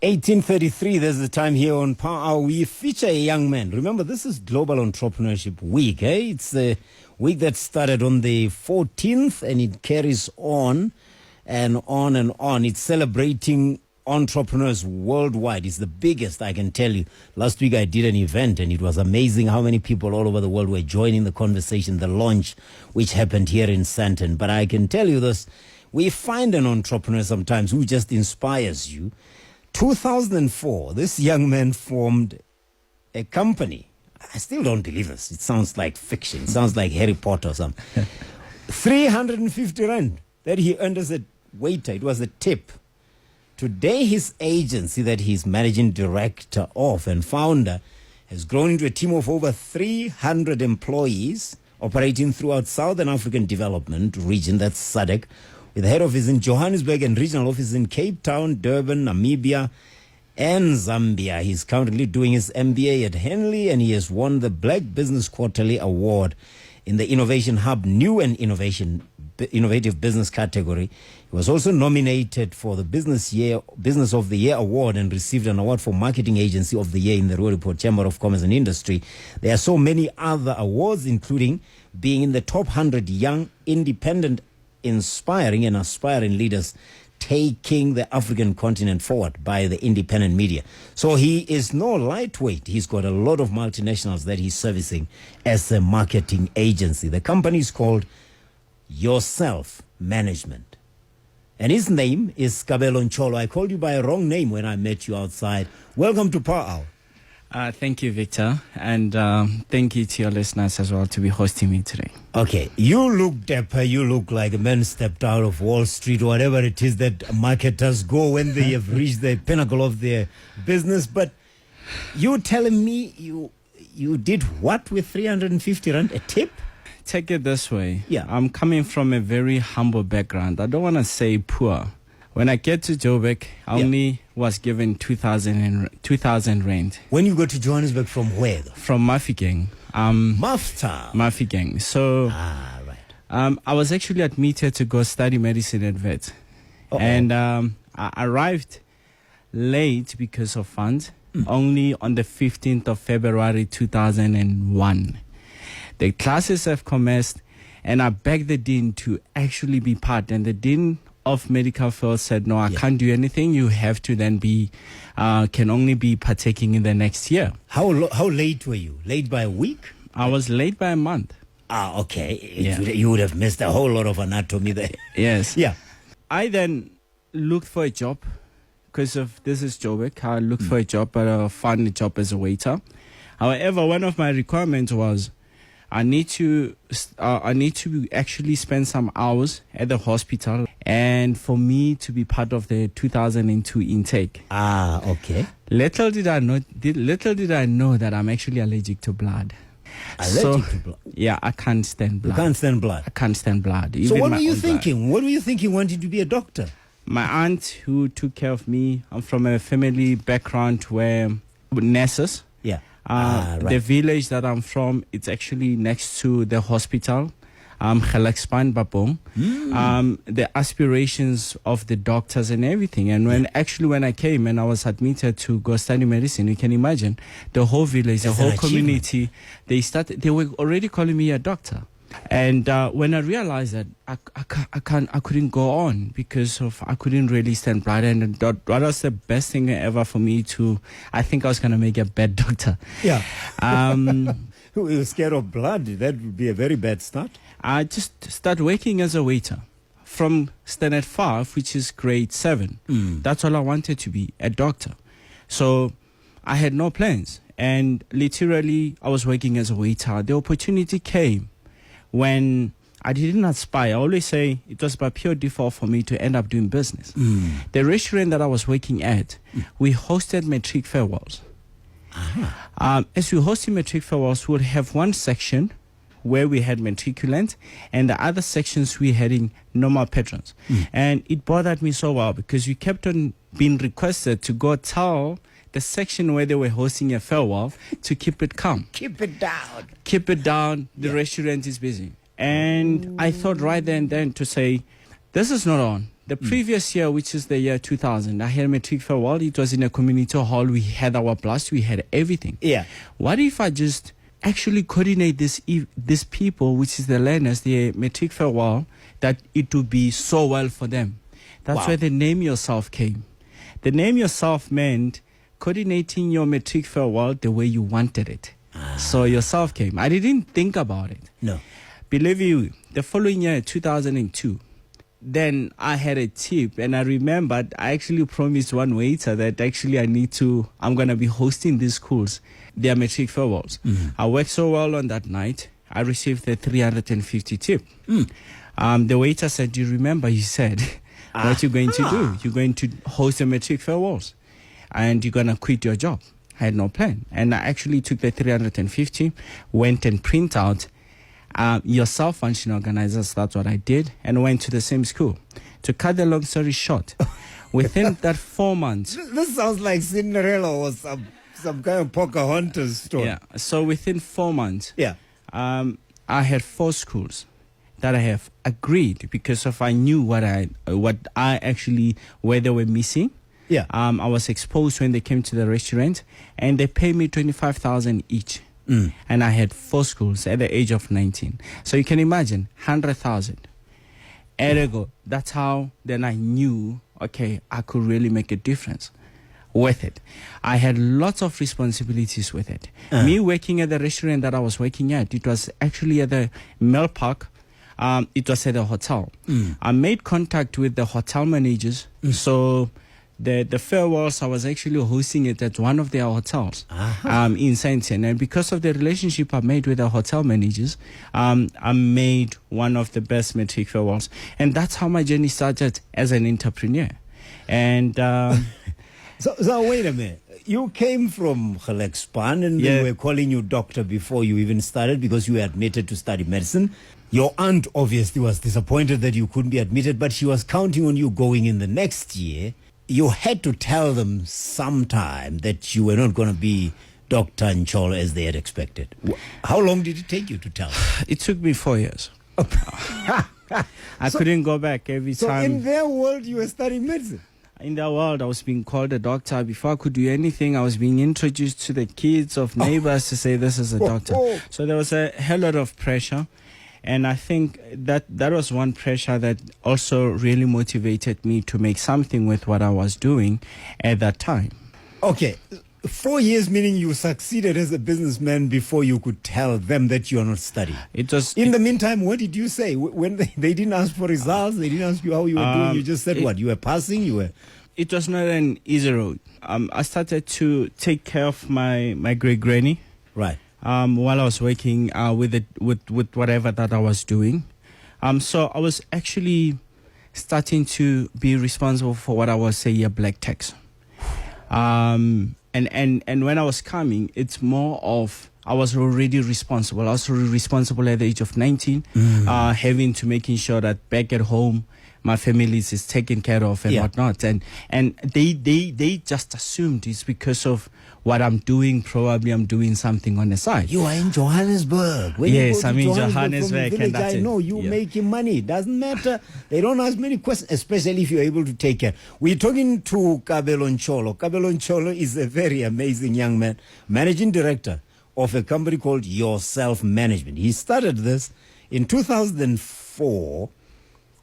18:33, there's the time here on Power Hour. We feature a young man. Remember, this is Global Entrepreneurship Week. It's a week that started on the 14th and it carries on and on and on. It's celebrating entrepreneurs worldwide. It's the biggest, I can tell you. Last week I did an event and it was amazing how many people all over the world were joining the conversation, the launch which happened here in Sandton. But I can tell you this, we find an entrepreneur sometimes who just inspires you. 2004, this young man formed a company. I still don't believe this. It sounds like fiction. It sounds like Harry Potter or something. 350 rand that he earned as a waiter. It was a tip. Today, his agency that he's managing director of and founder has grown into a team of over 300 employees operating throughout Southern African Development Region, that's SADC, with head office in Johannesburg and regional office in Cape Town, Durban, Namibia, and Zambia. He's currently doing his MBA at Henley, and he has won the Black Business Quarterly Award in the Innovation Hub New and Innovative Business category. He was also nominated for the Business of the Year Award and received an award for Marketing Agency of the Year in the Rural Report Chamber of Commerce and Industry. There are so many other awards, including being in the top 100 young, independent, inspiring and aspiring leaders taking the African continent forward by the independent media. So he is no lightweight. He's got a lot of multinationals that he's servicing as a marketing agency. The company is called Yourself Management. And his name is Kabelo Ncholo. I called you by a wrong name when I met you outside. Welcome to Power Hour. Thank you, Victor, and thank you to your listeners as well to be hosting me today. Okay, you look dapper. You look like a man stepped out of Wall Street, or whatever it is that marketers go when they have reached the pinnacle of their business. But you telling me you did what with 350 rand, a tip? Take it this way. Yeah. I'm coming from a very humble background. I don't want to say poor. When I get to Joburg, I only was given 2,000 rand. When you go to Johannesburg, from where though? From Mafeking. Mafeking. So, right. I was actually admitted to go study medicine at vet. And I arrived late because of funds, only on the 15th of February 2001. The classes have commenced, and I begged the dean to actually be part, and the dean of medical field said, no, I can't do anything. You have to then be, can only be partaking in the next year. How late were you? Late by a week? I was late by a month. Okay. Yeah. You would have missed a whole lot of anatomy there. Yes. Yeah. I then looked for a job because of this is Joburg. I looked for a job, but I found a job as a waiter. However, one of my requirements was I need to actually spend some hours at the hospital, and for me to be part of the 2002 intake. Okay. Little did I know that I'm actually allergic to blood. Allergic to blood? Yeah, I can't stand blood. You can't stand blood? I can't stand blood. So what were you thinking? What were you thinking wanting to be a doctor? My aunt who took care of me, I'm from a family background where nurses. Yeah. Right. The village that I'm from, it's actually next to the hospital, Gelexpan Babong. The aspirations of the doctors and everything. And when I came and I was admitted to go study medicine, you can imagine the whole village, the whole community, they were already calling me a doctor. And when I realized that I couldn't go on because I couldn't really stand blood, and that was the best thing ever for me I think I was going to make a bad doctor. Yeah. You were scared of blood. That would be a very bad start. I just started working as a waiter from standard 5, which is grade 7. That's all I wanted to be, a doctor. So I had no plans. And literally, I was working as a waiter. The opportunity came when I didn't aspire. I always say it was by pure default for me to end up doing business. The restaurant that I was working at, we hosted matric farewells. As we hosted matric farewells, we would have one section where we had matriculant, and the other sections we had in normal patrons. And it bothered me so well because we kept on being requested to go tell the section where they were hosting a farewell to keep it calm. Keep it down. Keep it down. The restaurant is busy. And I thought right then to say, this is not on. The previous year, which is the year 2000, I had a matric farewell. It was in a community hall. We had our blast. We had everything. Yeah. What if I just actually coordinate this people, which is the learners, the matric farewell, that it would be so well for them? That's where the name yourself came. The name yourself meant coordinating your matric farewell the way you wanted it. So yourself came. I didn't think about it. No. Believe you, the following year, 2002, then I had a tip, and I remembered I actually promised one waiter that actually I'm going to be hosting these schools, their matric farewells. I worked so well on that night, I received the 350 tip. The waiter said, do you remember? He said, what you're going to do? You're going to host the matric farewells, and you're going to quit your job. I had no plan. And I actually took the 350, went and print out your self-function organizers. That's what I did, and went to the same school. To cut the long story short, within that 4 months... This sounds like Cinderella or some kind of Pocahontas story. Yeah. So within 4 months, Yeah. I had 4 schools that I have agreed because of I knew what I actually, where they were missing. Yeah. I was exposed when they came to the restaurant, and they paid me 25,000 each. And I had 4 schools at the age of 19. So you can imagine, 100,000. Ergo, that's how then I knew, okay, I could really make a difference with it. I had lots of responsibilities with it. Me working at the restaurant that I was working at, it was actually at the Mel Park. It was at a hotel. I made contact with the hotel managers. So the farewells, I was actually hosting it at one of their hotels in Saint-Anne. And because of the relationship I made with the hotel managers, I made one of the best matric farewells. And that's how my journey started as an entrepreneur. And So wait a minute. You came from Gelexpan, and they were calling you doctor before you even started because you were admitted to study medicine. Your aunt obviously was disappointed that you couldn't be admitted, but she was counting on you going in the next year. You had to tell them sometime that you were not going to be Dr. Ncholo as they had expected. How long did it take you to tell them? it took me 4 years. I couldn't go back every time. So in their world, you were studying medicine? In that world, I was being called a doctor. Before I could do anything, I was being introduced to the kids of neighbors to say this is a doctor. So there was a hell lot of pressure. And I think that was one pressure that also really motivated me to make something with what I was doing at that time. Okay. 4 years, meaning you succeeded as a businessman before you could tell them that you are not studying. In the meantime, what did you say? When they didn't ask for results, they didn't ask you how you were doing, you just said what? You were passing? It was not an easy road. I started to take care of my great-granny. Right. While I was working with whatever that I was doing. So I was actually starting to be responsible for what I was saying, black tax. And when I was coming, it's more of I was already responsible. I was already responsible at the age of 19, having to making sure that back at home, my family is taken care of and whatnot. And they just assumed it's because of what I'm doing. Probably I'm doing something on the side. You are in Johannesburg. Yes, I'm in Johannesburg. And that's I know you making money. Doesn't matter. They don't ask many questions, especially if you're able to take care. We're talking to Kabelo Ncholo. Kabelo Ncholo is a very amazing young man, managing director of a company called Yourself Management. He started this in 2004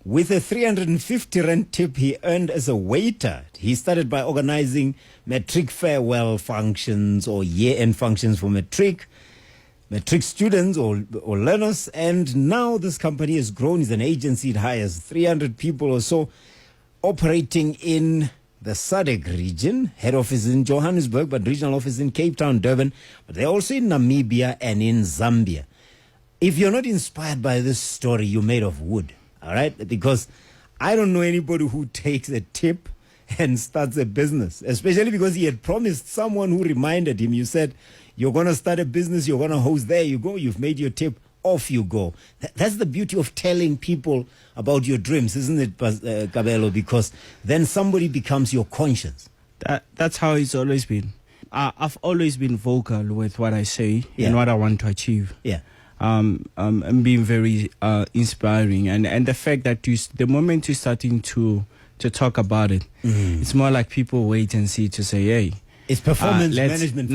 with a 350 rand tip he earned as a waiter. He started by organizing matric farewell functions or year-end functions for matric students or learners. And now this company has grown. It's an agency. It hires 300 people or so, operating in the SADC region. Head office in Johannesburg, but regional office in Cape Town, Durban. But they're also in Namibia and in Zambia. If you're not inspired by this story, you're made of wood. All right? Because I don't know anybody who takes a tip and starts a business, especially because he had promised someone who reminded him. You said, you're going to start a business, you're going to host. There you go. You've made your tip. Off you go. That's the beauty of telling people about your dreams, isn't it, Kabelo? Because then somebody becomes your conscience. That's how it's always been. I've always been vocal with what I say and what I want to achieve. Yeah. And being very inspiring. And the fact that the moment you're starting to talk about it. It's more like people wait and see to say, hey. It's performance management.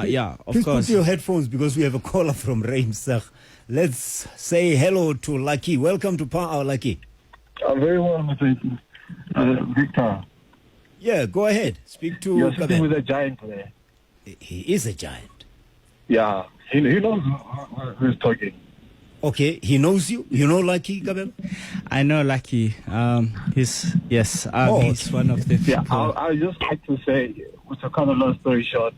Yeah, of Please course. put your headphones because we have a caller from Reimsach. Let's say hello to Lucky. Welcome to Power Hour, Lucky. I'm very well, Mr. Victor. Yeah, go ahead. Speak to You're sitting Kabelo. with a giant there. He is a giant. Yeah, he knows who's talking. Okay, he knows you. You know Lucky, Kabelo? I know Lucky. He's one of the people. Yeah, I just like to say, to cut a long story short,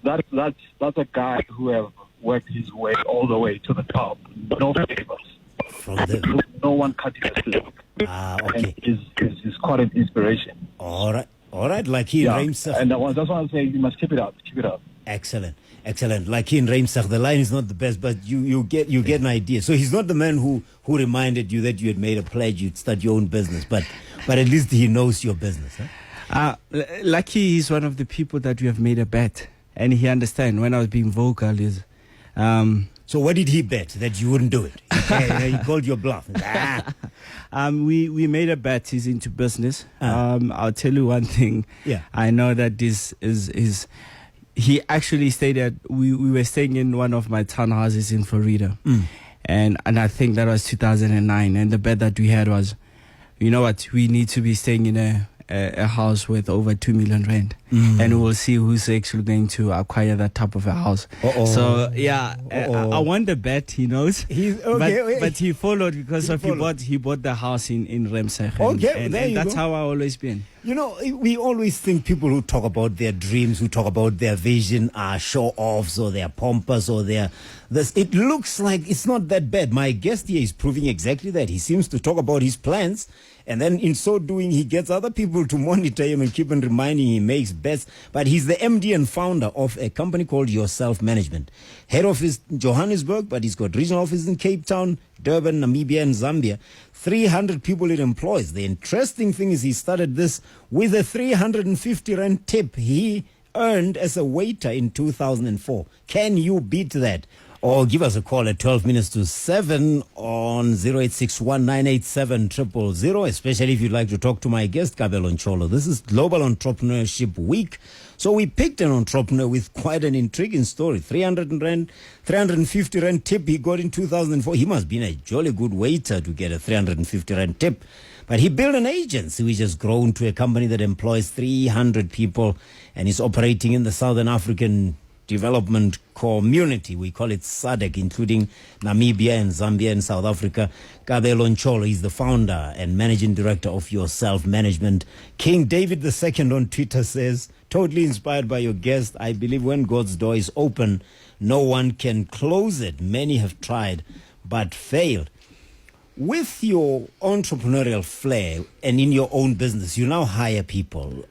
that's a guy who have worked his way all the way to the top. No favors. From the... No one cutting his slack. Okay. And he's quite an inspiration. All right, Lucky in Reimsach. And that's why I'm saying you must keep it up. Keep it up. Excellent. Lucky in Reimsach. The line is not the best, but you get an idea. So he's not the man who reminded you that you had made a pledge you'd start your own business, but at least he knows your business. Huh? Lucky is one of the people that we have made a bet, and he understands when I was being vocal is. So what did he bet? That you wouldn't do it? He called your bluff. We made a bet. He's into business. I'll tell you one thing. Yeah. I know that this is he actually stayed at we were staying in one of my townhouses in Florida. And I think that was 2009, and the bet that we had was, you know what, we need to be staying in a house with over 2 million rand, and we'll see who's actually going to acquire that type of a house. So yeah, I won the bet. He knows. He's okay, but he followed because he bought the house in Reimsach. And that's how I always been. You know, we always think people who talk about their dreams, who talk about their vision, are show-offs or they're pompous or they're this. It looks like it's not that bad. My guest here is proving exactly that. He seems to talk about his plans, and then in so doing, he gets other people to monitor him and keep on reminding him he makes bets. But he's the MD and founder of a company called Yourself Management. Head office Johannesburg, but he's got regional offices in Cape Town, Durban, Namibia, and Zambia. 300 people it employs. The interesting thing is he started this with a 350 rand tip he earned as a waiter in 2004. Can you beat that? Or give us a call at 12 minutes to 7 on 0861987000, especially if you'd like to talk to my guest, Kabelo Ncholo. This is Global Entrepreneurship Week. So we picked an entrepreneur with quite an intriguing story. 350 rand tip he got in 2004. He must have been a jolly good waiter to get a 350 rand tip. But he built an agency which has grown to a company that employs 300 people and is operating in the Southern African development community. We call it SADC, including Namibia and Zambia and South Africa. Kabelo Ncholo is the founder and managing director of Yourself Management. King David II on Twitter says, totally inspired by your guest. I believe when God's door is open, no one can close it. Many have tried but failed. With your entrepreneurial flair and in your own business, you now hire people.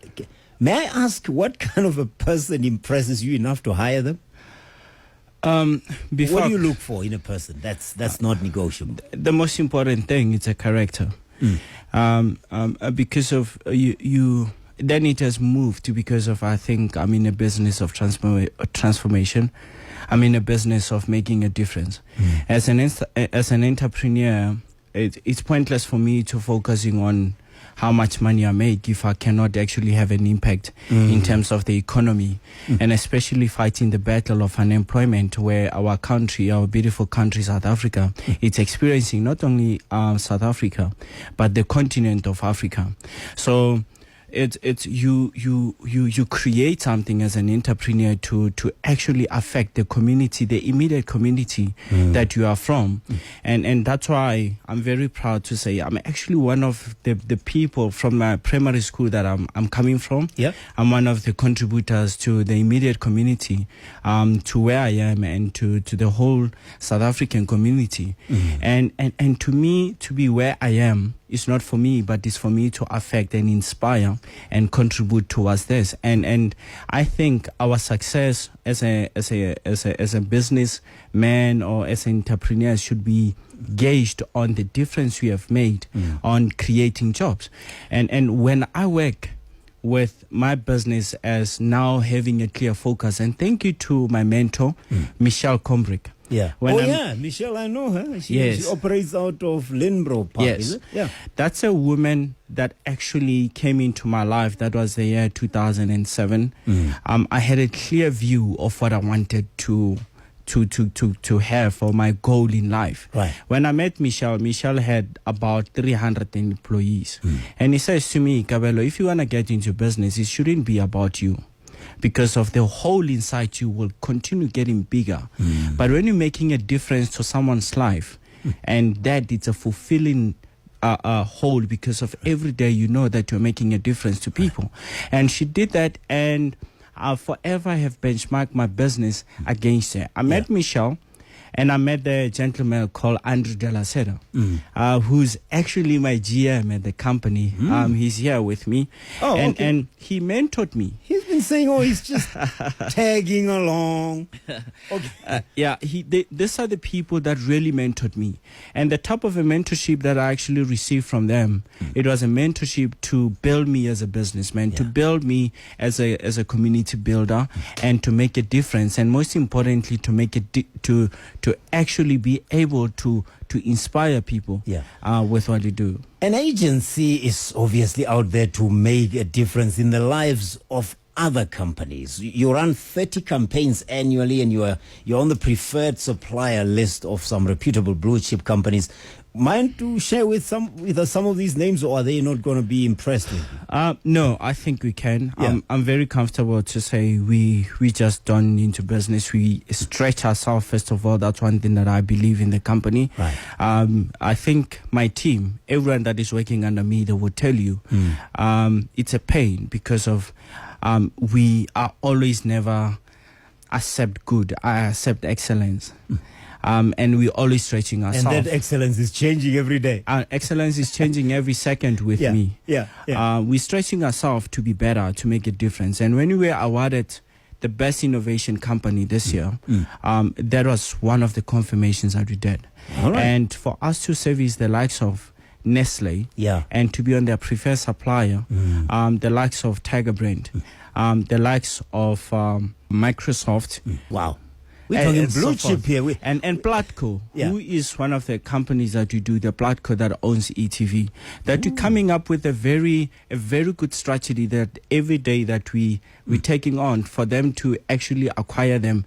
May I ask what kind of a person impresses you enough to hire them? What do you look for in a person? That's not negotiable. The most important thing is a character. Because of you, then it has moved to because of, I think I'm in a business of transformation. I'm in a business of making a difference. As an entrepreneur, it's pointless for me to focusing on how much money I make if I cannot actually have an impact in terms of the economy, and especially fighting the battle of unemployment where our country, our beautiful country, South Africa, it's experiencing not only South Africa, but the continent of Africa. So it's you create something as an entrepreneur to actually affect the community, the immediate community that you are from, and that's why I'm very proud to say I'm actually one of the people from my primary school that I'm coming from. Yeah, I'm one of the contributors to the immediate community, to where I am and to the whole South African community, and to me to be where I am. It's not for me, but it's for me to affect and inspire and contribute towards this. And I think our success as a businessman or as an entrepreneur should be gauged on the difference we have made on creating jobs. And when I work with my business as now having a clear focus, and thank you to my mentor, Michelle Combrick. Yeah. When I'm- yeah, Michelle, I know her. She Yes. operates out of Lynbro Park, Yes. is it? Yeah. That's a woman that actually came into my life. That was the year 2007. I had a clear view of what I wanted to have for my goal in life. Right. When I met Michelle had about 300 employees. And he says to me, Kabelo, if you want to get into business, it shouldn't be about you, because of the hole inside you will continue getting bigger. But when you're making a difference to someone's life, and that it's a fulfilling hole, because of every day you know that you're making a difference to people. And she did that, and I forever have benchmarked my business against her. I met Michelle, and I met the gentleman called Andrew De La Seda, who's actually my GM at the company. He's here with me. Oh, and, okay. and he mentored me. He's been saying, he's just tagging along. Okay. These are the people that really mentored me. And the type of a mentorship that I actually received from them, it was a mentorship to build me as a businessman, to build me as a community builder, and to make a difference. And most importantly, to make it to actually be able to inspire people with what you do. An agency is obviously out there to make a difference in the lives of other companies. You run 30 campaigns annually, and you're on the preferred supplier list of some reputable blue chip companies. Mind to share with us some of these names, or are they not going to be impressed with you? No, I think we can. Yeah. I'm very comfortable to say we just done into business. We stretch ourselves, first of all. That's one thing that I believe in the company. Right. I think my team, everyone that is working under me, they will tell you it's a pain, because of we are always never accept good. I accept excellence. And we're always stretching ourselves. And that excellence is changing every day. Excellence is changing every second with me. We're stretching ourselves to be better, to make a difference. And when we were awarded the best innovation company this year, that was one of the confirmations that we did. All right. And for us to service the likes of Nestle, and to be on their preferred supplier, the likes of Tiger Brand, the likes of Microsoft. Wow. We're talking blue so chip forth. here. And Platco, who is one of the companies that you do, the Platco that owns ETV, that we're coming up with a very good strategy that every day that we're taking on for them to actually acquire them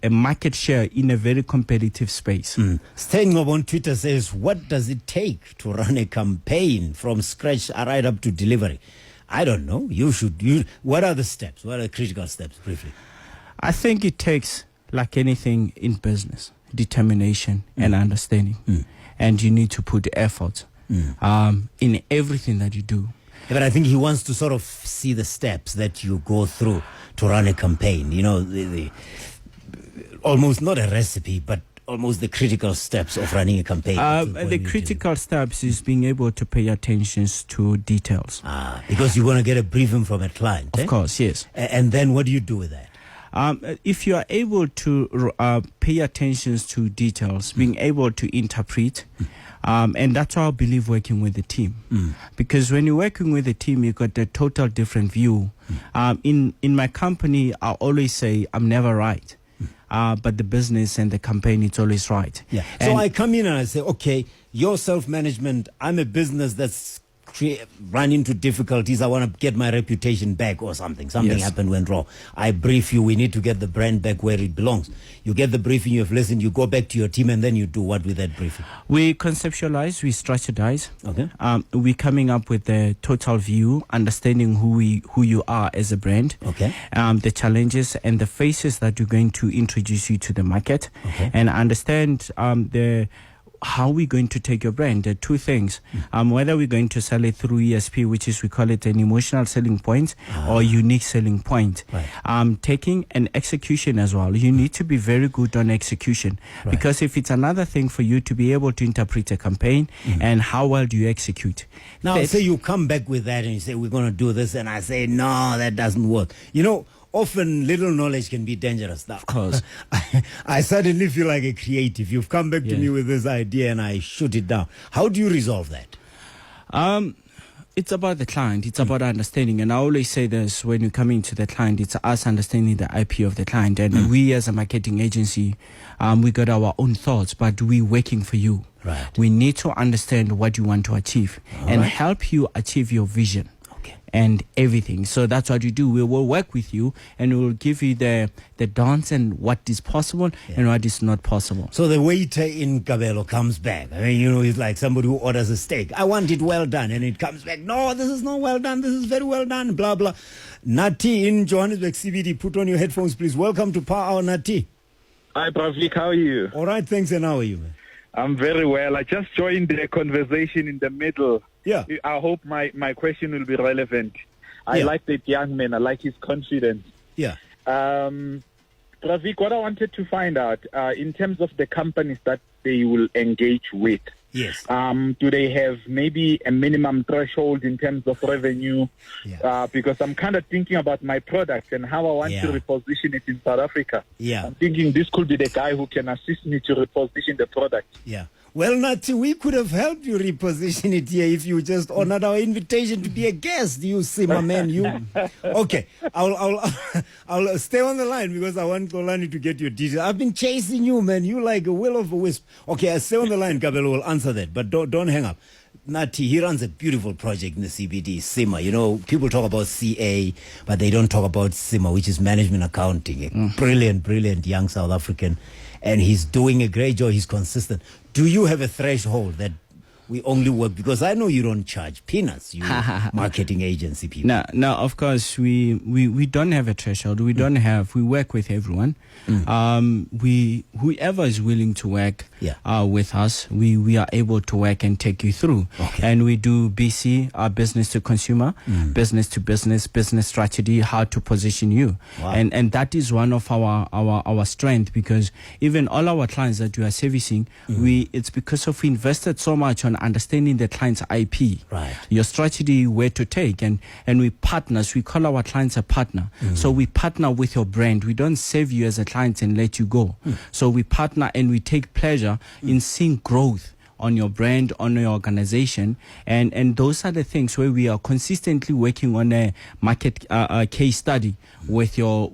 a market share in a very competitive space. Staying up on Twitter says, what does it take to run a campaign from scratch right up to delivery? I don't know. What are the steps? What are the critical steps, briefly? I think it takes, like anything in business, determination and understanding. And you need to put effort in everything that you do. Yeah, but I think he wants to sort of see the steps that you go through to run a campaign. You know, the almost not a recipe, but almost the critical steps of running a campaign. The critical steps is being able to pay attention to details. Because you want to get a briefing from a client. Of course, yes. And then what do you do with that? If you are able to pay attention to details, being able to interpret, and that's how I believe working with the team. Because when you're working with the team, you got a total different view. In my company, I always say I'm never right. But the business and the campaign, it's always right. Yeah. So I come in and I say, okay, your self-management, I'm a business that's run into difficulties. I want to get my reputation back or something. Something happened, went wrong. I brief you. We need to get the brand back where it belongs. You get the briefing, you've listened, you go back to your team, and then you do what with that briefing? We conceptualize, we strategize. Okay. We're coming up with a total view, understanding who you are as a brand. Okay. The challenges and the faces that you're going to introduce you to the market. Okay. And understand how we're going to take your brand. There are two things. Whether we're going to sell it through ESP, which is, we call it an emotional selling point, or unique selling point. Right. Taking an execution as well. You need to be very good on execution. Right. Because if it's another thing for you to be able to interpret a campaign and how well do you execute. Now, say you come back with that and you say, we're going to do this, and I say, no, that doesn't work. You know, often little knowledge can be dangerous now. Of course. I suddenly feel like a creative. You've come back to me with this idea and I shoot it down. How do you resolve that? It's about the client. It's about understanding. And I always say this when you come into the client, it's us understanding the IP of the client. And we as a marketing agency, we got our own thoughts, but we're working for you. Right. We need to understand what you want to achieve and help you achieve your vision. And everything. So that's what we do. We will work with you and we will give you the dance and what is possible and what is not possible. So the waiter in Kabelo comes back. I mean, it's like somebody who orders a steak. I want it well done. And it comes back. No, this is not well done. This is very well done. Blah, blah. Nati in Johannesburg CBD. Put on your headphones, please. Welcome to Power Hour, Nati. Hi, Pravik. How are you? All right, thanks. And how are you, man? I'm very well. I just joined the conversation in the middle. Yeah. I hope my question will be relevant. I like that young man. I like his confidence. Yeah. Pravik, what I wanted to find out, in terms of the companies that they will engage with, Yes. do they have maybe a minimum threshold in terms of revenue? Yeah. Because I'm kind of thinking about my product and how I want to reposition it in South Africa. Yeah. I'm thinking this could be the guy who can assist me to reposition the product. Yeah. Well, Nati, we could have helped you reposition it here if you just honored our invitation to be a guest. You see, my man, you. Okay, I'll stay on the line because I want Kolani to get your details. I've been chasing you, man. You like a will of a wisp. Okay, I'll stay on the line. Kabelo will answer that, but don't hang up. Nati, he runs a beautiful project in the CBD, SIMA. People talk about CA, but they don't talk about SIMA, which is management accounting. A brilliant young South African. And he's doing a great job. He's consistent. Do you have a threshold that we only work? Because I know you don't charge peanuts, you marketing agency people. No, of course, we don't have a threshold. We don't have, we work with everyone. Whoever is willing to work with us, we are able to work and take you through. Okay. And we do BC, our business to consumer, business to business strategy, how to position you. Wow. And that is one of our strength, because even all our clients that we are servicing, it's because of we invested so much on understanding the client's IP. Right. Your strategy, where to take, and we partners. We call our clients a partner. So we partner with your brand. We don't save you as a client and let you go. So we partner and we take pleasure in seeing growth on your brand, on your organization, and those are the things where we are consistently working on a market case study with your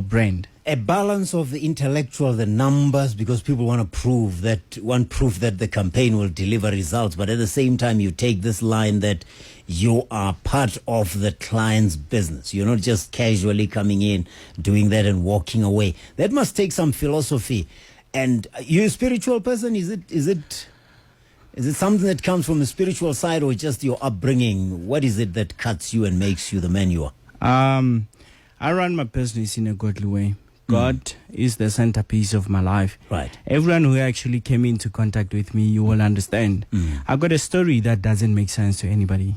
brand. A balance of the intellectual, the numbers, because people want proof that the campaign will deliver results, but at the same time you take this line that you are part of the client's business. You're not just casually coming in, doing that and walking away. That must take some philosophy. And you're a spiritual person? Is it something that comes from the spiritual side, or just your upbringing? What is it that cuts you and makes you the man you are? I run my business in a godly way. God is the centerpiece of my life. Right. Everyone who actually came into contact with me, you will understand. I got a story that doesn't make sense to anybody.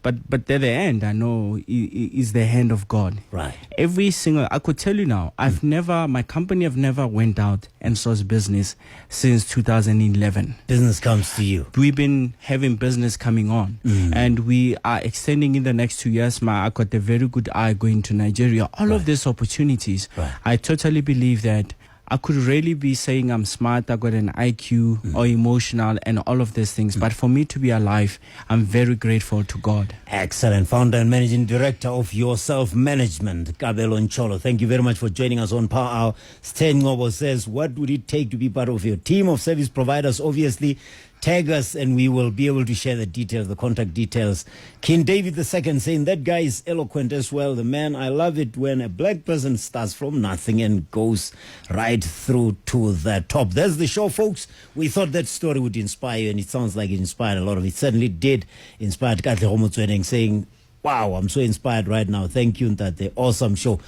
But at the end, I know is the hand of God. Right. I could tell you now, my company have never went out and sourced business since 2011. Business comes to you. We've been having business coming on, and we are extending in the next 2 years. I got a very good eye going to Nigeria. All of these opportunities, I totally believe that I could really be saying I'm smart, I got an IQ or emotional and all of these things. But for me to be alive, I'm very grateful to God. Excellent. Founder and Managing Director of Your Self Management, Kabelo Ncholo. Thank you very much for joining us on Power Hour. Stan Ngobo says, what would it take to be part of your team of service providers? Obviously, tag us and we will be able to share the details, the contact details. King David II saying, that guy is eloquent as well. The man, I love it when a black person starts from nothing and goes right through to the top. That's the show, folks. We thought that story would inspire you, and it sounds like it inspired a lot of it. Certainly did inspire Katle Homotsweneng saying, wow, I'm so inspired right now. Thank you, Ntate. Awesome show.